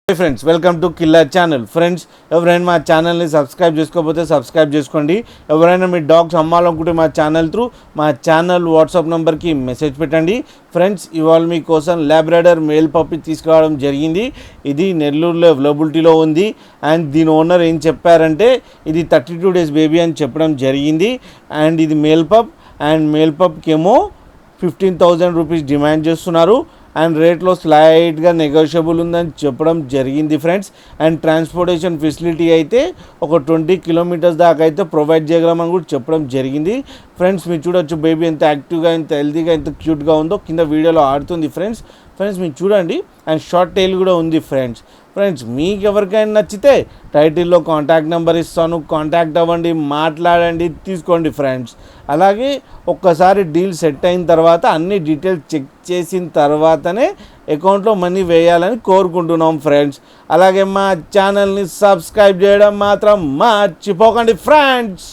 Hi friends, welcome to killer channel. Friends, ఎవరైనా మా ఛానల్ని సబ్స్క్రైబ్ చేసుకోకపోతే సబ్స్క్రైబ్ చేసుకోండి. ఎవరైనా మీ డాగ్స్ అమ్మాలనుకుంటే మా ఛానల్ త్రూ మా ఛానల్ వాట్సాప్ నెంబర్కి మెసేజ్ పెట్టండి. ఫ్రెండ్స్, ఇవాళ మీకోసం ల్యాబ్రాడర్ మేల్ పప్పి తీసుకురావడం జరిగింది. ఇది నెల్లూరులో అవైలబిలిటీలో ఉంది. అండ్ దీని ఓనర్ ఏం చెప్పారంటే ఇది 32 days బేబీ అని చెప్పడం జరిగింది. అండ్ ఇది మేల్ పప్. అండ్ మేల్ పప్కి ఏమో 15,000 రూపీస్ డిమాండ్ చేస్తున్నారు. అండ్ రేట్లో స్లైట్గా నెగోషియబుల్ ఉందని చెప్పడం జరిగింది ఫ్రెండ్స్. అండ్ ట్రాన్స్పోర్టేషన్ ఫెసిలిటీ అయితే ఒక 20 kilometers దాకా అయితే ప్రొవైడ్ చేయగలమని కూడా చెప్పడం జరిగింది. ఫ్రెండ్స్, మీరు చూడొచ్చు బేబీ ఎంత యాక్టివ్గా, ఎంత హెల్తీగా, ఎంత క్యూట్గా ఉందో కింద వీడియోలో ఆడుతుంది ఫ్రెండ్స్. మీరు చూడండి. అండ్ షార్ట్ టైల్ కూడా ఉంది ఫ్రెండ్స్. మీకు ఎవరికైనా నచ్చితే టైటిల్లో కాంటాక్ట్ నెంబర్ ఇస్తాను, కాంటాక్ట్ అవ్వండి, మాట్లాడండి, తీసుకోండి ఫ్రెండ్స్. అలాగే ఒక్కసారి డీల్ సెట్ అయిన తర్వాత అన్ని డీటెయిల్స్ చెక్ చేసిన తర్వాతనే అకౌంట్లో మనీ వేయాలని కోరుకుంటున్నాం ఫ్రెండ్స్. అలాగే మా ఛానల్ని సబ్స్క్రైబ్ చేయడం మాత్రం మర్చిపోకండి ఫ్రెండ్స్.